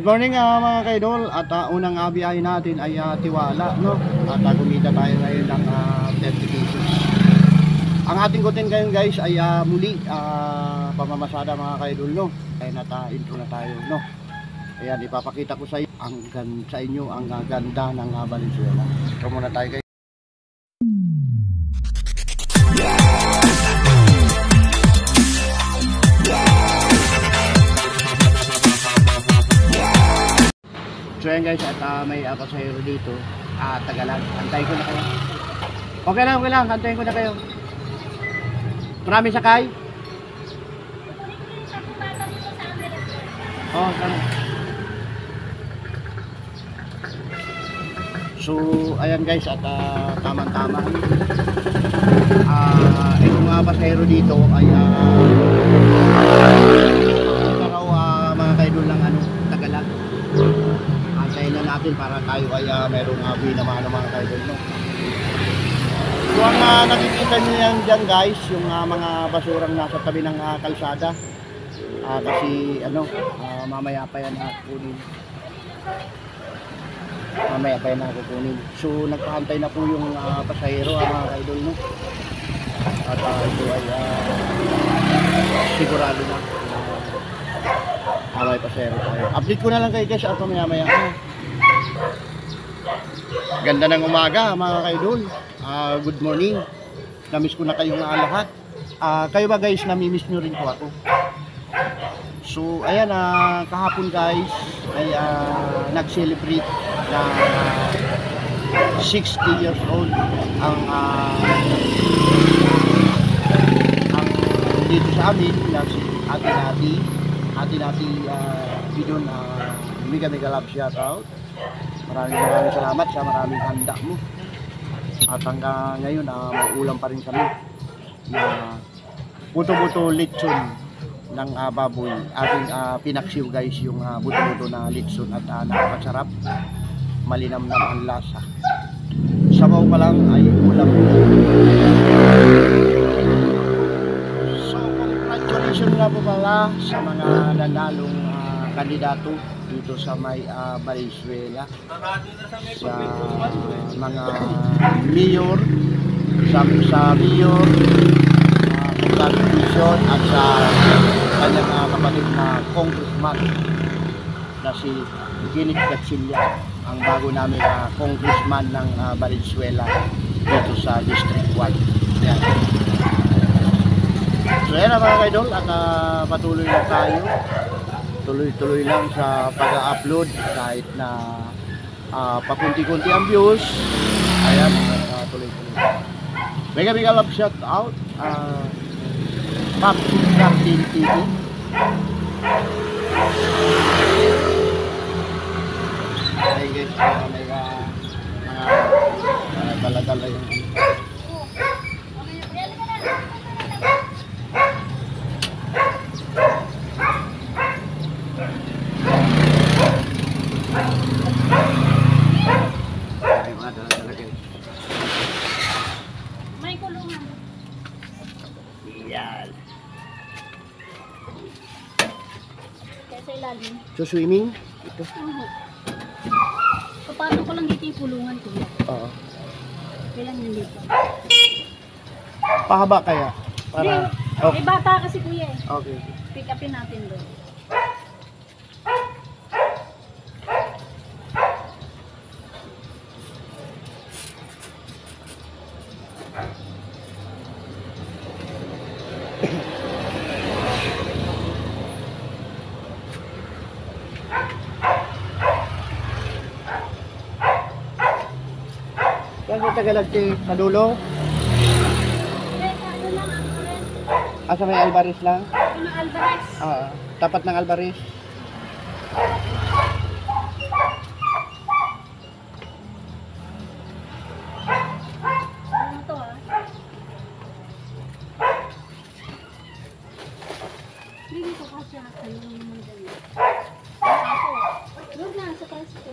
Good morning mga kaidol. At unang biyahe natin ay Tiwala, no? At kumita tayo ngayon ng 30 pesos. Ang ating content ngayon guys ay muli pamamasada mga kaidol, no? Kaya intro na tayo, no? Ayan, ipapakita ko sa inyo ang ganda ng Valenzuela. Ito muna tayo guys. So yan guys, at may pasahero dito. Tagalan. Antayin ko na kayo. Okay lang. Antayin ko na kayo. Marami sakay? Oh, sana. So, ayan guys, at tamang-tama. Itong pasahero dito ay ito raw mga kaidol ng Tagalan. Antayin na natin para tayo ay merong binamano mga kaidol, no? So ang nakikita nyo yan dyan guys, yung mga basurang nasa tabi ng kalsada, kasi mamaya pa yan kukunin. So nagpahantay na po yung pasahero mga kaidol, no? At ito ay sigurado na may pasahero tayo. Update ko na lang kayo guys at maya. Ganda ng umaga mga kaidol. Good morning. Namiss ko na kayong lahat. Kayo ba guys, namimiss nyo rin po ako? So ayan, kahapon guys ay nag-celebrate na 60 years old ang dito sa amin na si Ate Nati Bidon. Mega love shout out. Maraming salamat sa maraming handa mo. At hanggang ngayon may ulam pa rin kami na buto-buto lechon ng baboy. Ating pinaksiw guys yung buto-buto na lechon at napakasarap. Malinamnam ang lasa. Sabaw pa lang ay ulam. So congratulations na po pala sa mga nanalong kandidato dito sa may Valenzuela, sa mga mayor, sa mayor, congratulations, at sa kanyang kapatid na congressman na si Ginig Gatchilla, ang bago namin congressman ng Valenzuela dito sa District 1. Yan. So yan mga kaidol, at patuloy lang tayo. Tuloy-tuloy lang sa pag-upload kahit na pakunti-kunti ang views. Ayan, tuloy-tuloy. Mega love shout out Pop Garden TV. Ay guys, mega mga dala-dala yung may kulungan. yan. Kaya sa ilalim. So swimming ito. Paano ko lang dito yung pulungan ko? Oo. Kailan yun dito? Pahaba kaya para May bata kasi kuya eh. Okay. Pick upin natin doon. Yan sa Tagalog sa dulo. Ano lang ako rin? Sa may Alvarez lang. Ano Alvarez? Tapat ng Alvarez. Ano to Hindi ko kasi kayo yung mga ganyan. Ako. Huwag na, sa kasi ko.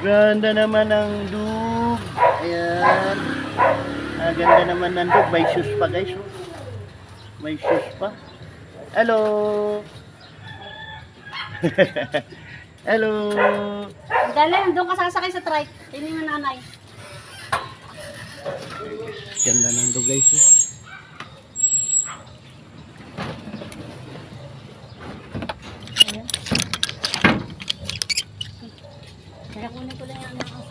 Ganda naman ng dug. Ayan. Ganda naman ng dug. May shoes pa guys. Oh. May shoes pa. Hello. Hello. Galing, doon ka sasakay sa trike. Tingnan mo nanay. Ganda ng dug guys. Oh. Ayan. Kaya kunin ko lang yung anak ko.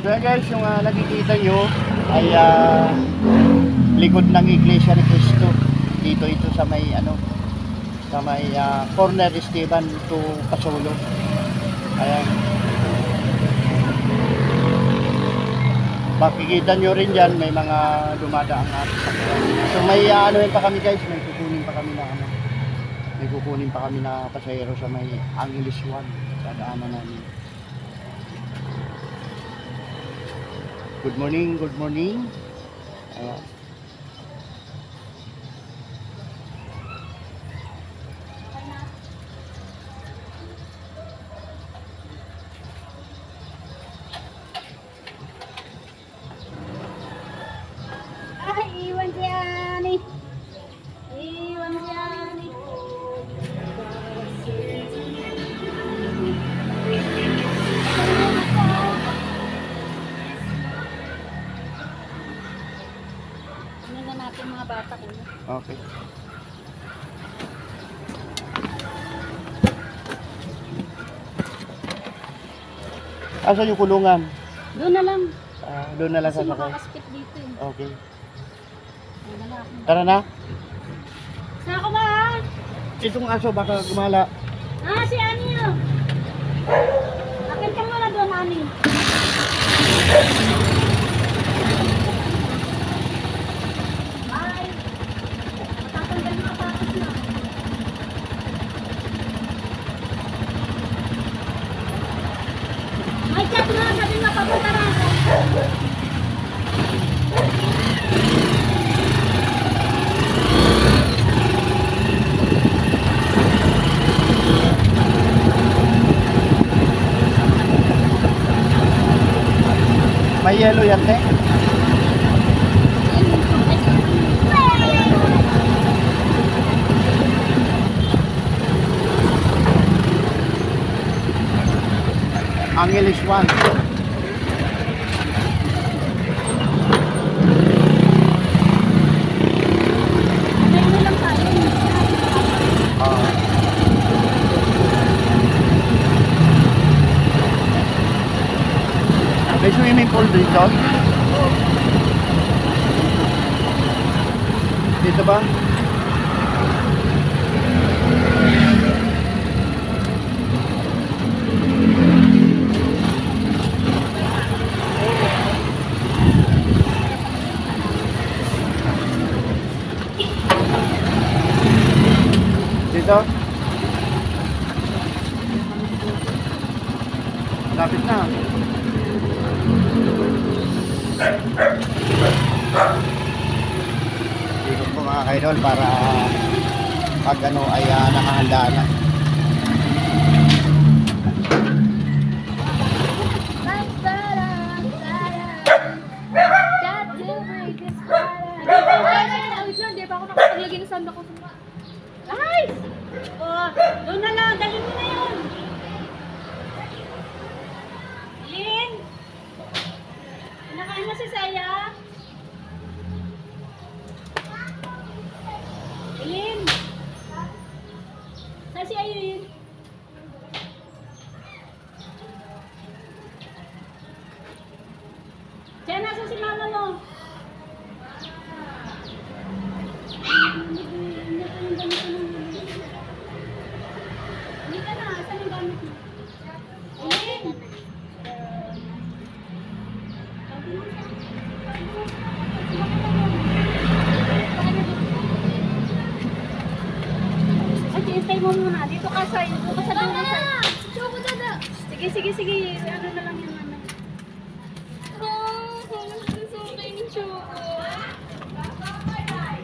So yan guys, yung nakikita nyo ay likod ng Iglesia ni Cristo. Dito ito sa may sa may corner Esteban to Pasolo. Ayan. Makikita nyo rin dyan, may mga dumadaang sasakyan. So may yun pa kami guys, may kukunin pa kami na may kukunin pa kami na pasahero sa may Angeles 1 sa daanan namin. Good morning, good morning. Ayan. Ay, iwan si Ani. Iwan si Ani. Ano na natin mga bata ko. Okay. Asan yung kulungan? Doon na lang. Doon na lang Kasi sasakay. makakaspit dito eh. Okay. Ayun na lang. Tara na. Saan ako ba? Itong aso baka gumala. Si Ani yun. Akin ka muna doon, Ani. Bye. Matatanggal mga patas na. May chat mo, sabi mo papunta na ako. May yellow yan, te. Angeles 1. Ano lang tayo. May swimming pool dito. Dito ba? Dito? Lapit na. Ikot po mga kaidol para pag ay nakahanda na. Di ba ako nakapaglagay ng sanda ko? Ay! Oh, doon na lang. Dalhin mo na yun. Lin! Nakain na si Saya? Lin! Saan si Sige, sige, sige. Ano na lang yan, ano. Oh, gusto ko kayo ni Choco. Oh, ay.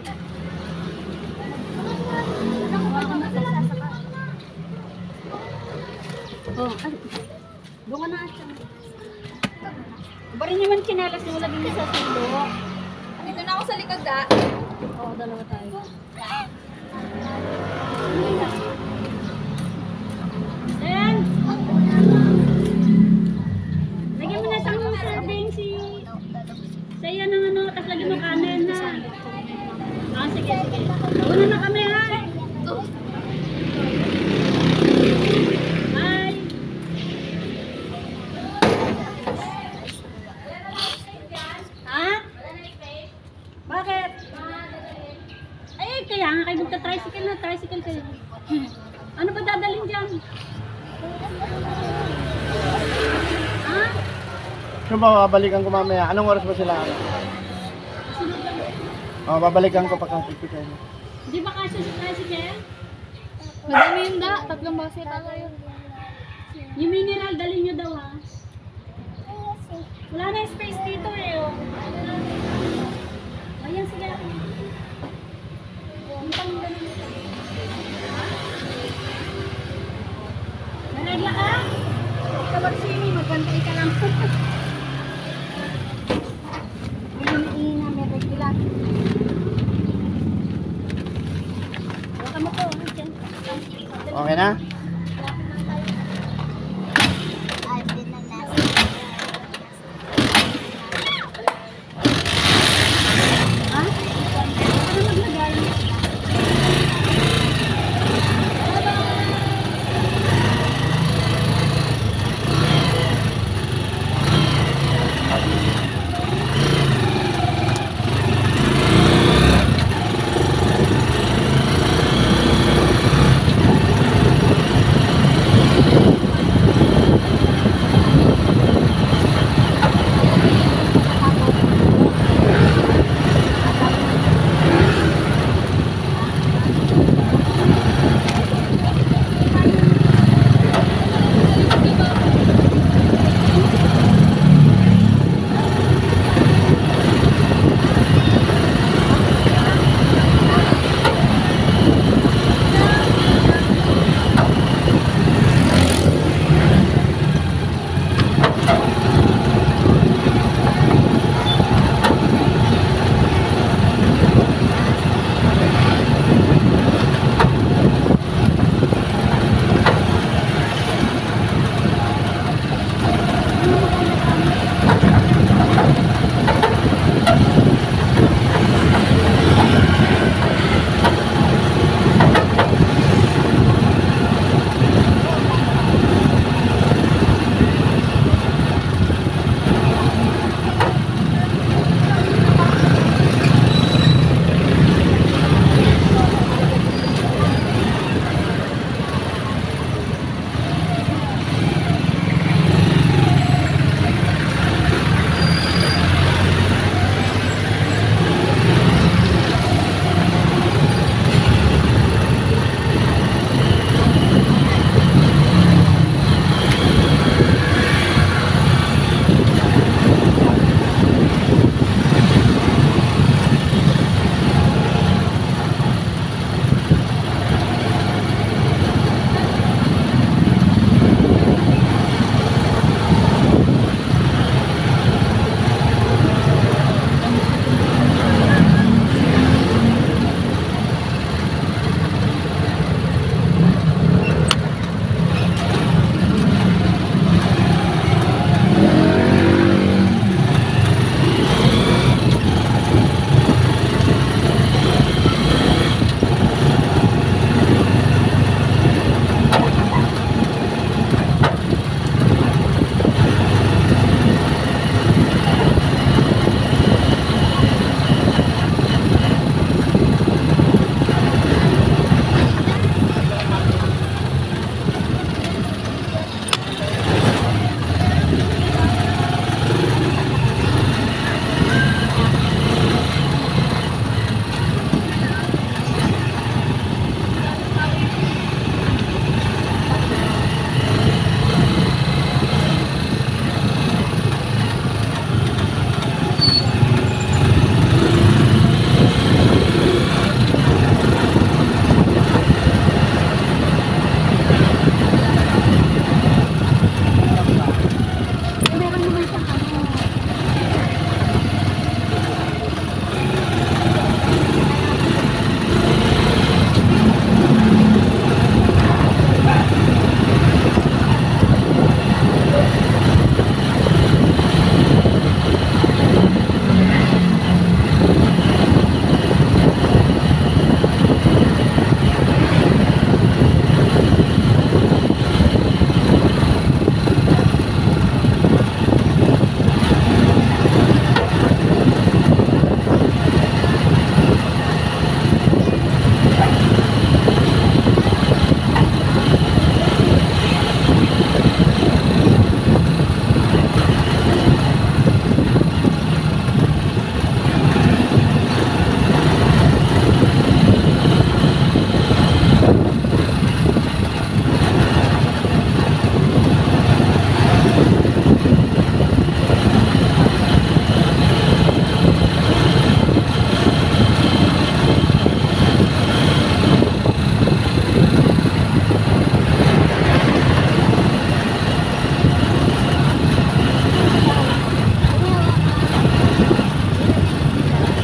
Doon ka na ata. Ba rin naman kinalas mo lagi niya sa sulo. Dito na ako sa likod da. Oo, dalawa tayo. Then, lagyan mo na sa serving si saya ng ano, tapos lagyan mo kanin ha. Ah, sige, sige. Una na kami ha. Bye. Ha? Bakit? Ay, kaya nga kayo magta-tricycle na, tricycle kayo. Ano ba dadalhin dyan? Ha? So babalikan ko mamaya. Anong oras ba sila? Oh, babalikan ko pagka-pipikay mo. Di ba kasi sa tricycle? Madami yun da. 3 base pala yun. Yung mineral, dalhin nyo daw ha. Wala na yung space dito eh. Oh. Ayan, sige. Yung pang ganun. Naregla ka? Huwag ka magsini, magbantay ka lang. Ayun, may regla. Huwag ka mo to. Okay na? Ha? Ano maglagay?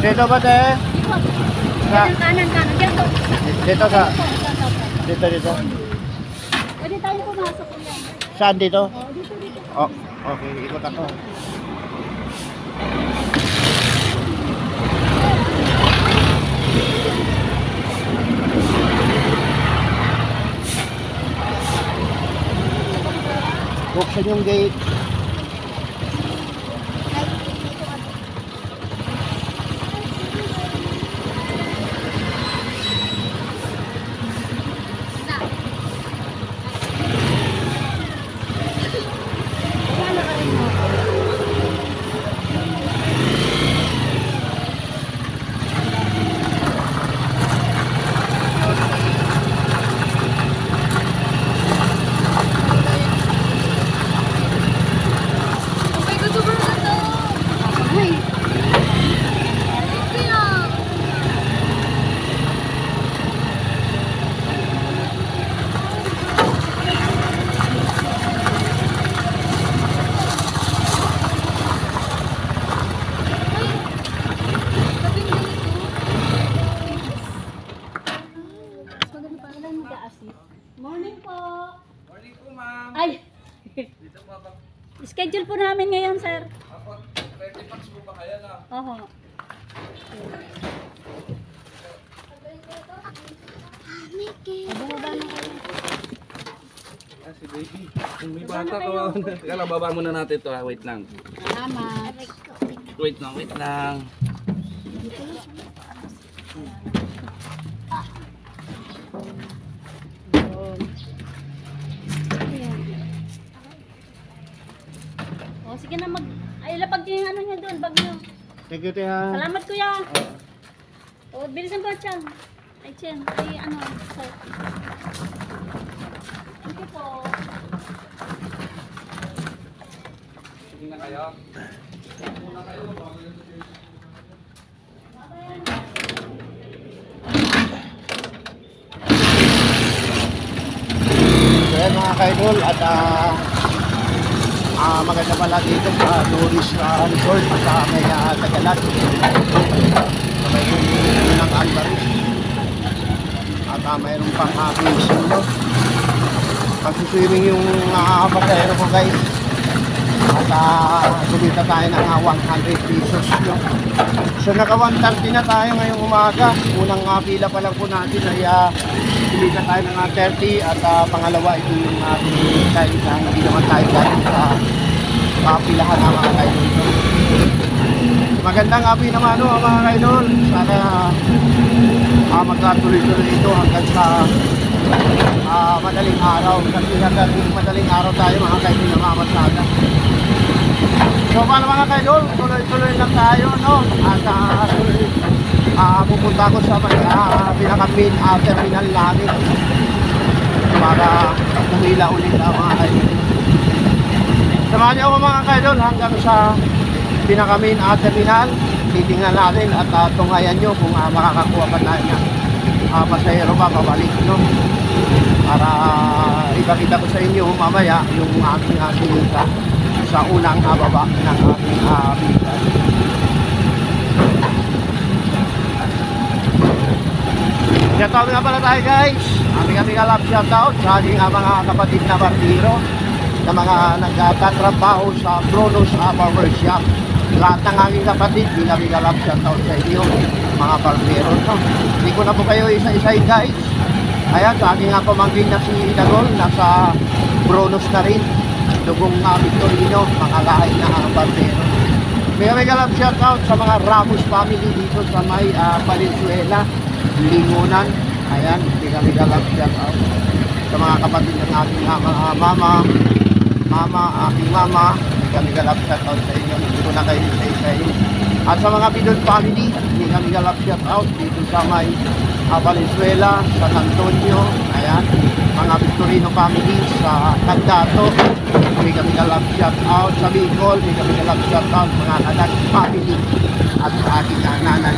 Dito ba, te? Sa, Kanan. Diyan po. dito sa, Dito. dito. Pwede tayo pumasok po yan. Saan dito? Oh, dito. Oh, okay, ikot ako. Buksan yung gate. May gusto ko na to. Ay, Kaya. maganda pa lang mag-a-assist. Morning po. Morning po, ma'am. Ay, Dito po ba? schedule po namin ngayon, sir. Ako, 30 packs po ba kaya na? Oho. Bumaba na kayo. Ah, si baby. Kung may bata ko. Teka lang, baba muna natin to. Wait lang. Salamat. Wait lang. O, sige na ay, lapag niyo yung ano niya doon, bag niyo. Thank you, te, ha. Salamat, kuya. O, bilisan ko, Chan. Ay, Chen. Ay, ano, sir. Thank you po. Sige na kayo. So yan mga kaidol at maganda pala dito sa tourist resort at may Tagalat sa may ng Alvarez at mayroon pang fishing no? Pagsuswimming yung pasahero ko guys at kumita tayo ng 100 pesos no? So naka 130 na tayo ngayong umaga unang pila pa lang po natin ay kumita tayo ng 30 at pangalawa ito yung tayo sa hindi naman tayo galing sa pilahan ng mga kaidol. Magandang gabi naman mga kaidol. Sana magkatuloy-tuloy ito hanggang sa madaling araw. Kasi hanggang madaling araw tayo mga kaidol na mamasada. So paano mga kaidol? Tuloy-tuloy lang tayo no? At pupunta ko sa pinaka-main terminal namin para humila ulit mga kaidol. Samahan niyo ako mga kaidol hanggang sa pinaka-main terminal. Titingnan natin at tunghayan nyo kung makakakuha pa tayo ng pasahero pa pabalik no? Para ipakita ko sa inyo mamaya yung aking sinita sa unang baba ng aking bigas. Shoutout nga pala tayo guys. Aming love shoutout sa ating mga kapatid na barbero na mga nagtatrabaho sa Kronos Barbershop. Lahat ng aking kapatid, aming love shoutout sa inyo mga barbero. No? Hindi ko na po kayo isa-isahin guys. Ayan, sa aking pamangkin na si Idagol, nasa Kronos na rin. Dugong Victorino, mga lahay na barbero. May love shoutout sa mga Ramos family dito sa may Valenzuela, Lingunan. Ayan, may love shoutout sa mga kapatid ng aking aking mama. May love shoutout sa inyo. Hindi ko na kayo isa-isahin. At sa mga Bidon family, may love shoutout dito sa may Valenzuela, San Antonio. Ayan, mga Victorino family sa Candato. May love shoutout sa Bicol. May love shoutout mga Anak family at sa aking nanay.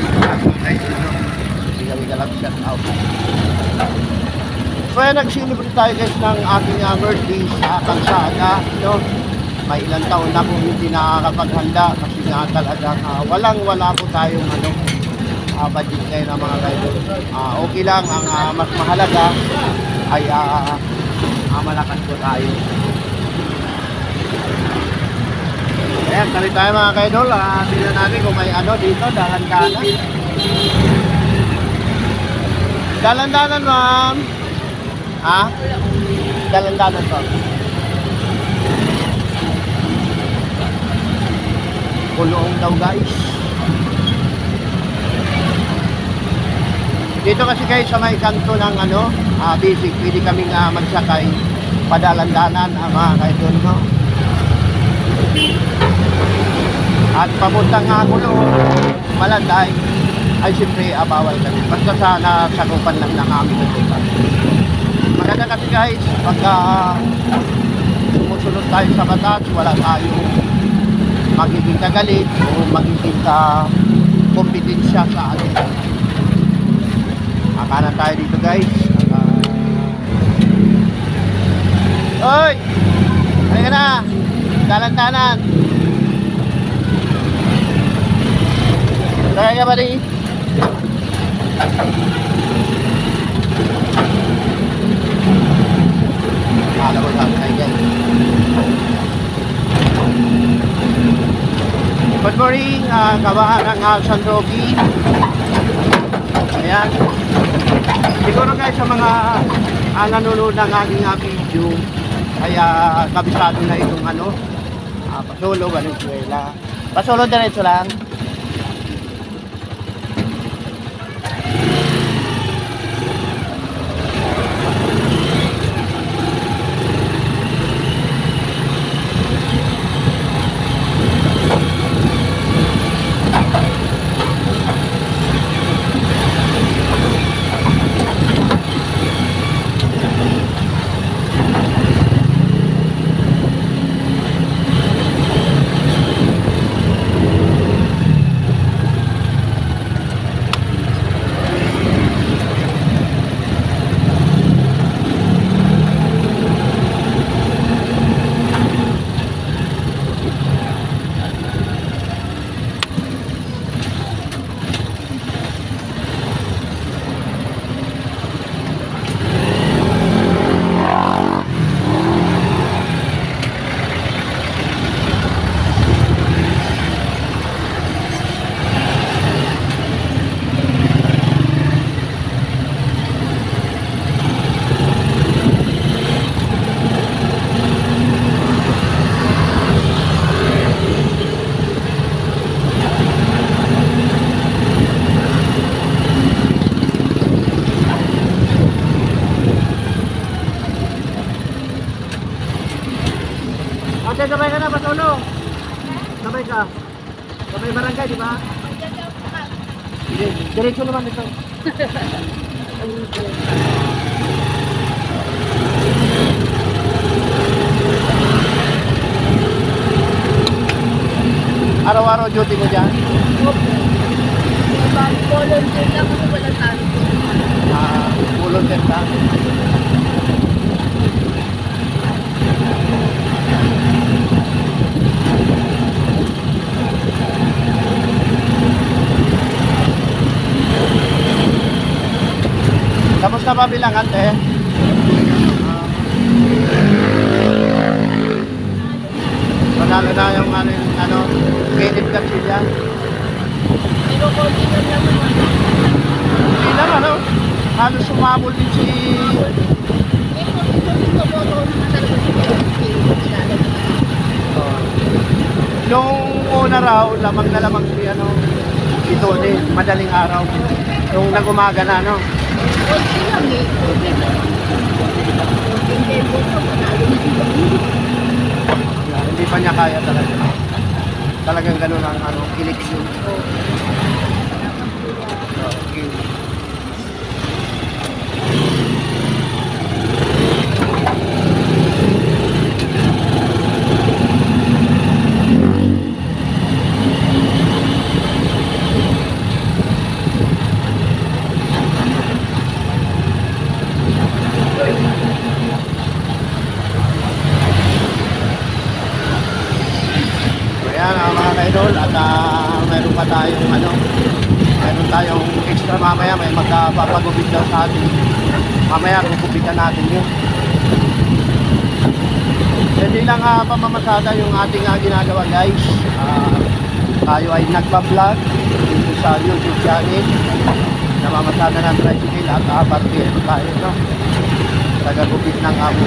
May love shoutout. So ayan, nag-celebrate tayo guys ng aking birthday sa Kalsada. No? May ilang taon na po hindi nakakapaghanda kasi nga talagang walang-wala po tayong budget ngayon ng mga kaidol. Okay lang, ang mas mahalaga ay malakas po tayo. Ayan, kali tayo mga kaidol. Tingnan natin kung may ano dito, dalan-dalan. Dalan-dalan, ma'am. Ha? Dalan-dalan po. Kulong daw, guys. Dito kasi kayo sa may kanto ng ano, basic, pwede kaming magsakay padalan-dalan mga kaidol, no? At papuntang Kulong, Malanday, ay siyempre bawal kami. Basta sa nasakupan lang ng aming lupa. Maganda kasi guys, pagka sumusunod tayo sa batas, wala tayong magiging kagalit o magiging kompetensya sa atin. Kanan tayo dito guys. Oy! Halika na! Dalan-dalan! Kaya ka ba rin? Alam mo saan tayo guys. Good morning, kabahan ng San Roque. Ayan. Siguro guys sa mga nanonood ng aking video ay kabisado na itong ano, Pasolo, Valenzuela. Pasolo diretso lang. Okay, sabay ka na, Pasolo. Sabay ka. Sabay barangay, di ba? Diretso naman ito. Araw-araw duty mo dyan? Volunteer lang ako, walang talo. Volunteer ka? Kamusta pa bilangan, te? Manalo na yung Philip Garcia. Pero konti lang naman. Hindi lang, halos sumabol din si... Nung una raw, lamang na lamang si Tony, madaling araw. Nung nag-umaga na, no? Konti lang eh. Hindi pa niya kaya talaga. Talagang ganun ang eleksyon. Okay. Ayan mga ka-idol, at mayroon pa tayong mayroon tayong extra mamaya, may magpapagupit daw sa atin. Mamaya gugupitan natin yun. Hindi lang pamamasada yung ating ginagawa guys. Tayo ay nagpa-vlog dito sa YouTube channel. Namamasada ng tricycle at partner tayo, no? Tagagupit ng amo.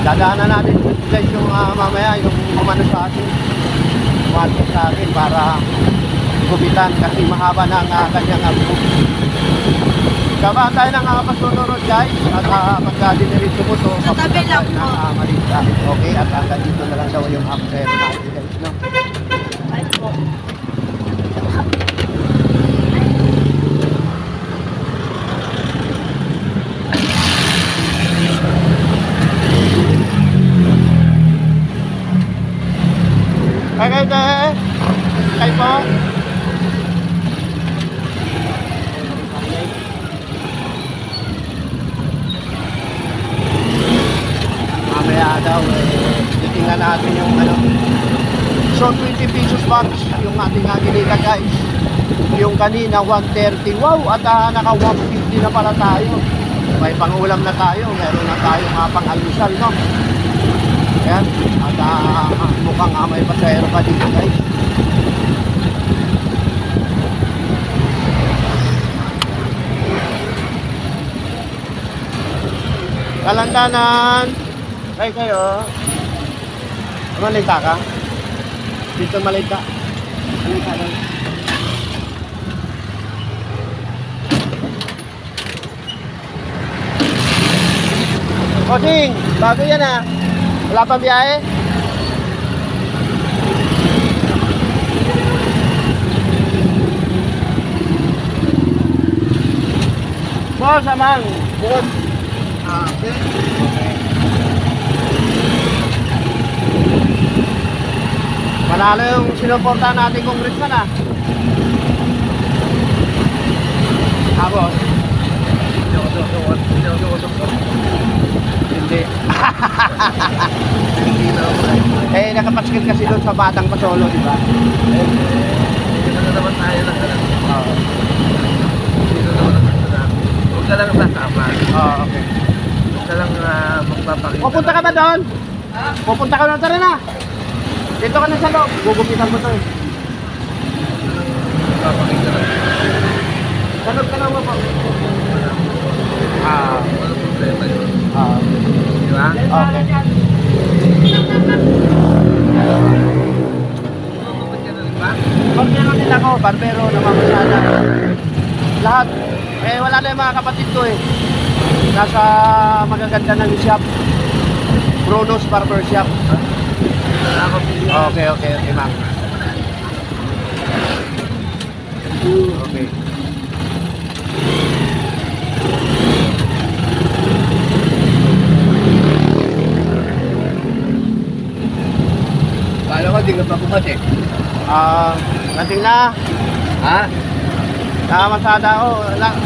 Dadaanan natin guys yung mamaya yung umano sa akin. Umano sa akin para gupitan kasi mahaba ng kanyang amo. Kaba tayo ng pasunod guys at pagka diniritso mo to Tabi lang po. Malita. Okay, at hanggang dito na lang daw yung after natin guys, no? Ay po. Okay, kayo po. Mamaya daw, titingnan natin yung ano. So, 20 pesos box yung ating ginita guys. Yung kanina, 130. Wow, at naka 150 na pala tayo. May pangulam na tayo. Meron na tayong pang-almusal, no? Yan. At mukhang may pasahero pa dito guys. Kalandanan. Kayo. Malita ka? Dito malita. Malita ka. Koding, bago yan ah. Wala pang biyahe? Boss, amang. Boss. Okay. Manalo yung sinuportahan natin congressman ah. Boss. Hindi. Eh, nakapaskil kasi doon sa Batang Pasolo, di ba? Dito na naman tayo lang. Oo. Dito naman ang huwag ka lang sasama. Oo, okay. Huwag ka lang magpapakita. Pupunta ka ba doon? Pupunta ka na, tara na. Dito ka na sa loob. Gugupitan mo to eh. Magpapakita lang. Sanod ka naman po. Walang problema yun. Di ba? Okay. Magpapakita ka na rin ba? Barbero din ako, barbero, namamasada. Lahat. Eh, wala na yung mga kapatid ko eh. Nasa magaganda ng shop. Bruno's Barber Shop. Okay, ma'am. Okay. Paano ka di ka pa pumatik? Nating na. Ha? Nakamasada ako.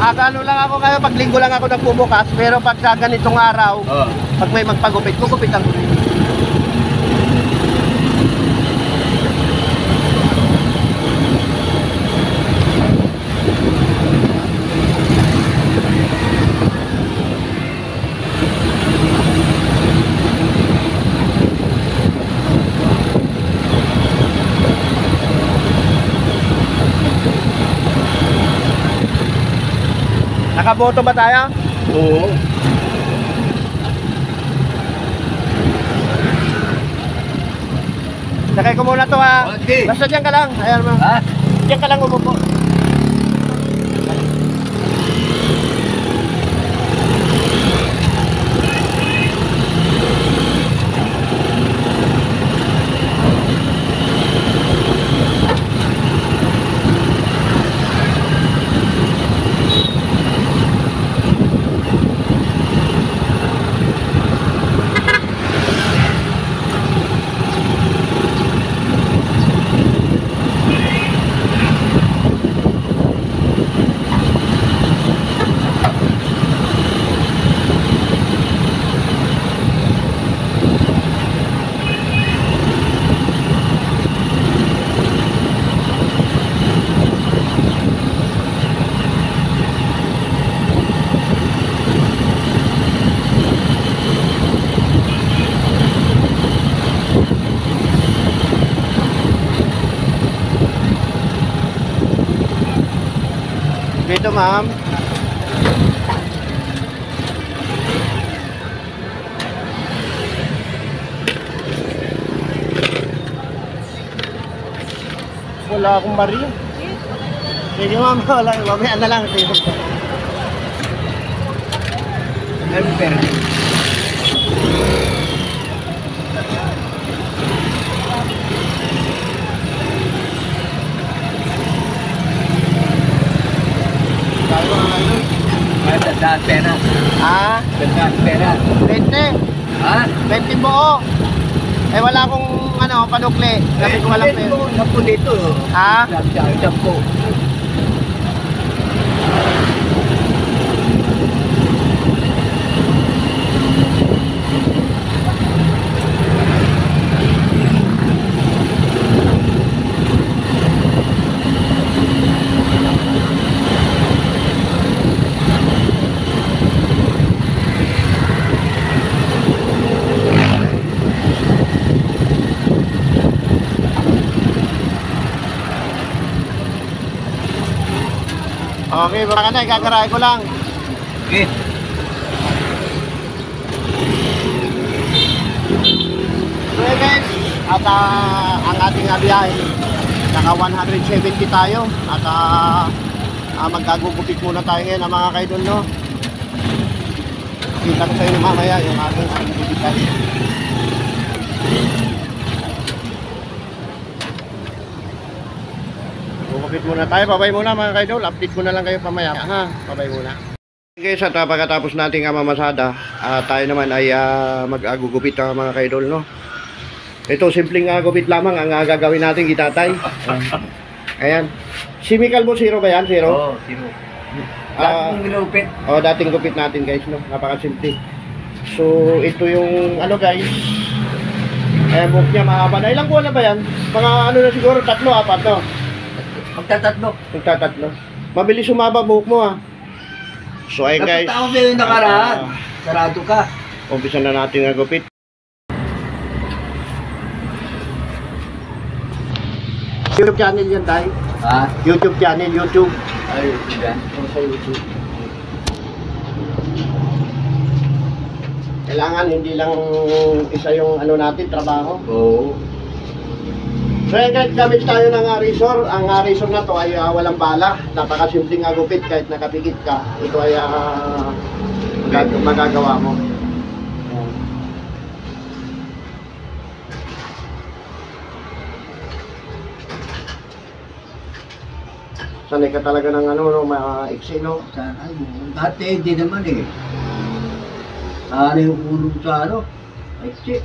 Ano lang ako kayo, pag linggo lang ako nagbubukas. Pero pag sa ganitong araw, Oo. pag may magpagupit, gugupitan ko. Nakaboto ba tayo? Oo. Sakay ko muna to ha. Okay. Basta dyan ka lang. Ayan mo. Ha? Dyan ka lang umupo. Dito, ma'am. Wala akong baril. Sige, ma'am. Wala. Mamaya na lang. Tayo mga ano? Tandaan pera. Ah, Tandaan pera. 20. Ha? 20 buo. Eh wala akong ano, panukli. Sabi ko walang pera. Napo dito. Ha? Napo. Okay, baka na, ikakaray ko lang. Okay. So guys, at ang ating biyahe, naka 170 tayo. At magkagugupit muna tayo ngayon mga kaidol, no? Kita ko sa inyo mamaya yung ating gugupitan. Gugupit muna tayo, babay muna mga kaidol. Update ko na lang kayo pamaya, ha? Babay muna. Guys, at pagkatapos nating mamasada, tayo naman ay mag-agugupit mga kaidol, no? Ito, simpleng gupit lamang ang gagawin natin, gitatay. Ayan. Si Michael mo, zero ba yan? Zero? Oo, sino? Dating nilupit. Dating gupit natin guys, no? Napakasimple. So, ito yung, ano guys, buhok niya mahaba na. Ilang buwan na ba yan? Mga ano na siguro, 3, 4, no? Magtatatlo. Magtatatlo. Mabilis sumaba buhok mo, ha? So, ay guys. Napataon mo yung nakaraan. Sarado ka. Umpisa na natin ang gupit. YouTube channel yan tayo. Ha? YouTube channel, YouTube. Ay, yan. Sa YouTube. Kailangan hindi lang isa yung ano natin, trabaho. Oo. So yan guys, gamit tayo ng razor. Ang razor na to ay walang bala. Napakasimpleng gupit kahit nakapikit ka. Ito ay magagawa mo. Ayan. Sanay ka talaga ng ano, no, maiksi, no? Ay, dati hindi naman eh. Sana yung ulong sa ano. Ay, shit.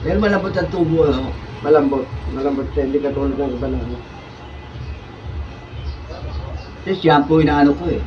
Pero malambot ang tubo, ano? Malambot. Malambot siya, hindi katulad ng iba na ano. Kasi shampoo inaano ko eh.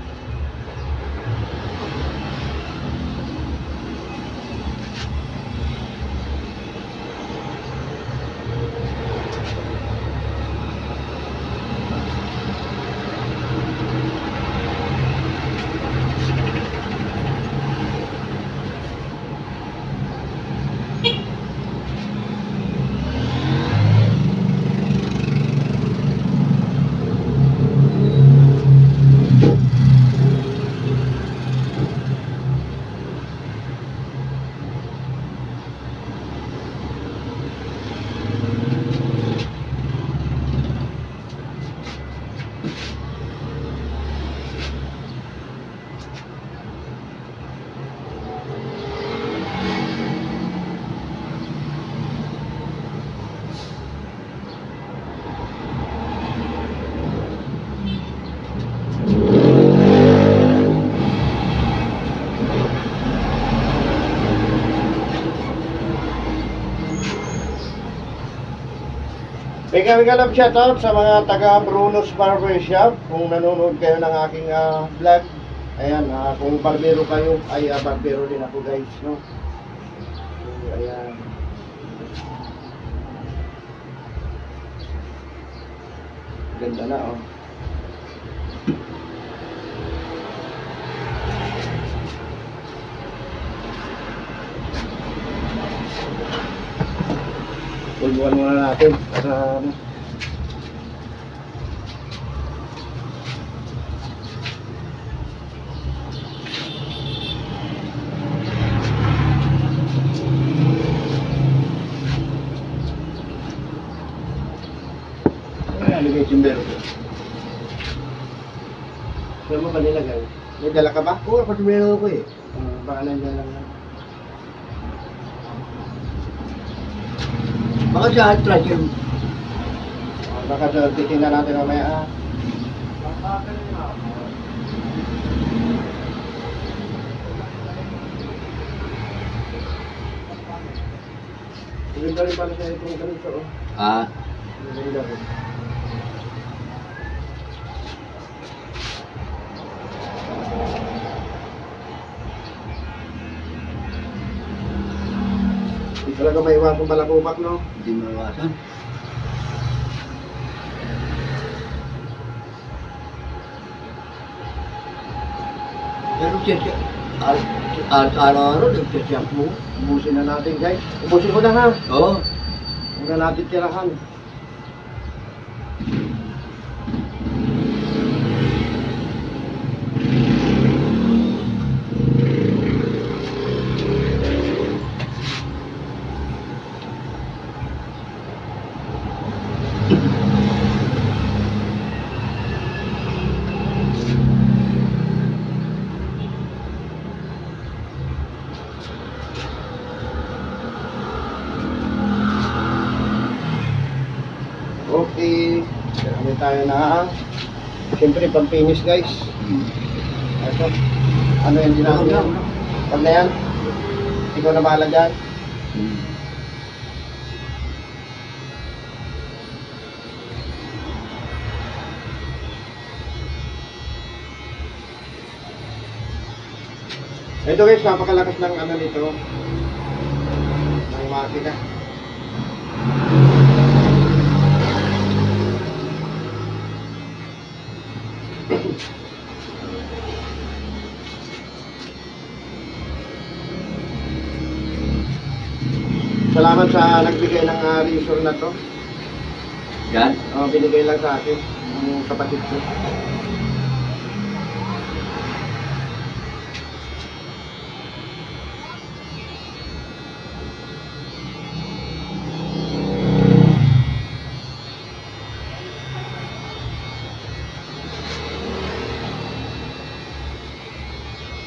Mega love shoutout sa mga taga Bruno's Barbershop. Kung nanonood kayo ng aking vlog, ayan, kung barbero kayo, ay barbero din ako guys, no? So, ayan. Ganda na, oh. Pulbuan muna natin para ano. Nalagay timbero ko. Saan mo ba nilagay? May dala ka ba? Oo, ako timbero ko eh. Baka nandiyan lang. Baka sa atras yun. Baka sa titingnan natin mamaya. Maganda rin pala siya itong ganito. Oh. Ah, Maganda rin. Hindi talaga may iwan kong balakubak, no? hindi mawasan. Pero siya, araw-araw, nagsiyak mo. Ubusin na natin, guys. Ubusin ko na, ha? Oo. Huwag na natin tirahan. Okay. Kami tayo na. Siyempre, pang-finish, guys. Ito. Ano yung ginagawa? Pag na yan? Ikaw na bahala dyan. Ito guys, napakalakas ng ano nito. Ng makina. Salamat sa nagbigay ng reason na to. Yan. Binigay lang sa akin ang kapatid ko.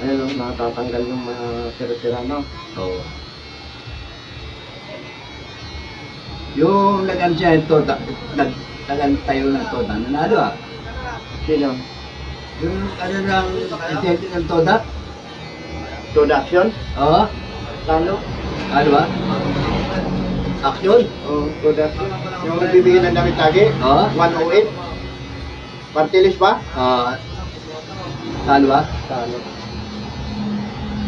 Ayun, natatanggal yung mga sira-sira, no? Oo. Yung nag-ansya ito, nag-tayo ng toda, nanalo ah. Sino? Yung ano ng intenti ng toda? Production? Oo. Talo? Ano ba? Action? Oh, production. Yung nagbibigay ng damit lagi? Oo. 108? Partilis ba? Ano ba? Talo.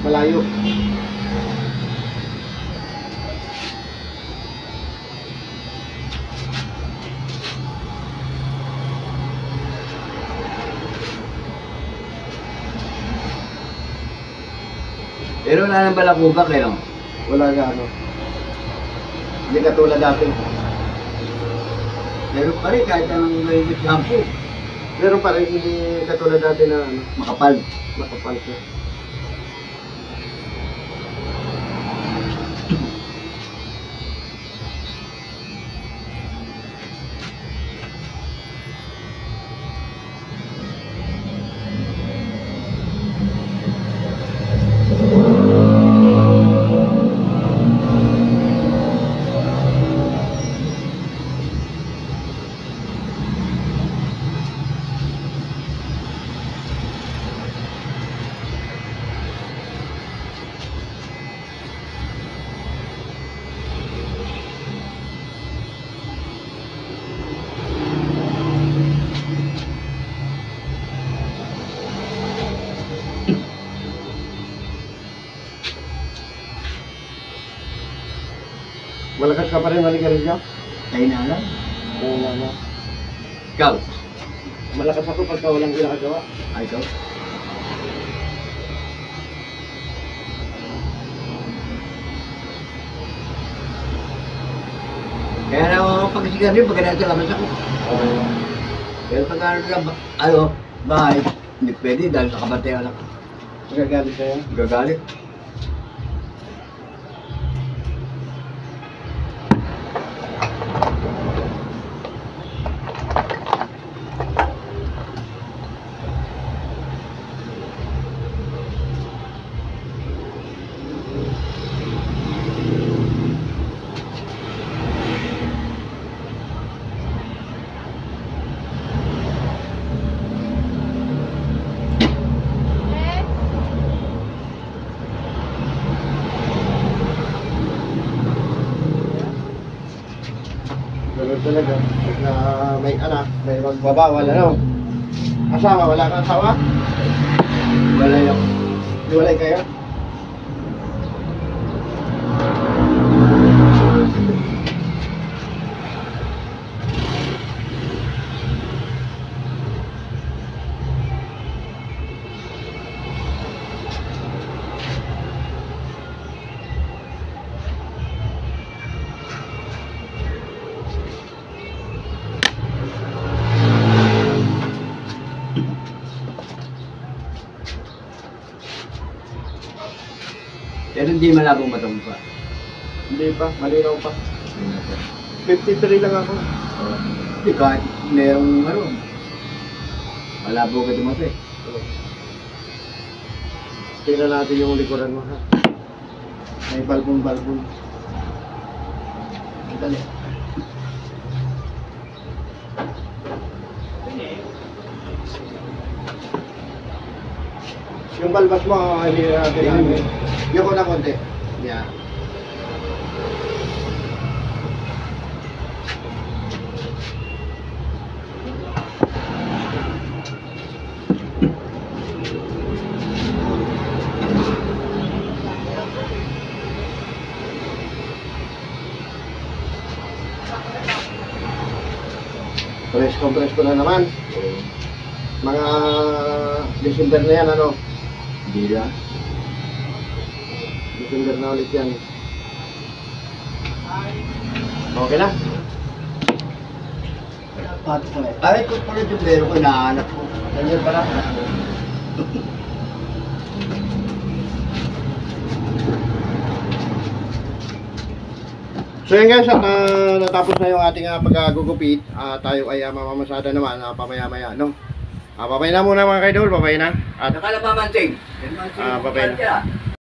Malayo. Pero wala nang balakubak eh, no? Wala nga ano. Hindi katulad dati. Pero pa rin kahit anong may shampoo, Pero pa rin hindi katulad dati na ano, makapal. makapal siya. Malakas ka pa rin manigarilyo? Tayo na lang. Oo nga na. Ikaw? Malakas ako pagka walang ginagawa. Ay, ikaw? Kaya na ako pag-sigarilyo, pag nasa labas ako. Pero pag bahay, hindi pwede dahil sa kabantayan ako. Magagalit kayo. Gagalit. Ganun talaga. Pag na may anak, may magbabawal, ano? Asawa, wala kang asawa? Wala yung Hiwalay kayo? pero hindi malabong matang pa. Hindi pa, malinaw pa. 53 lang ako. Hindi kahit merong malabo ka dumating. Tingnan natin yung likuran mo, ha? May balbon-balbon. Dali. Yung balbas mo, hindi natin. Yung ko na konti. Yeah. Compress ko na naman. Mga December na yan, ano? Hindi na. December na ulit yan. Okay na? Ay, ito pala yung meron ko nahanap ko. Ganyan pala. So yun guys, at natapos na yung ating pagkagugupit. Tayo ay mamamasada naman pamaya-maya, no? Papay na muna mga kaidol, papay na. At Nakalabamanting. babay na.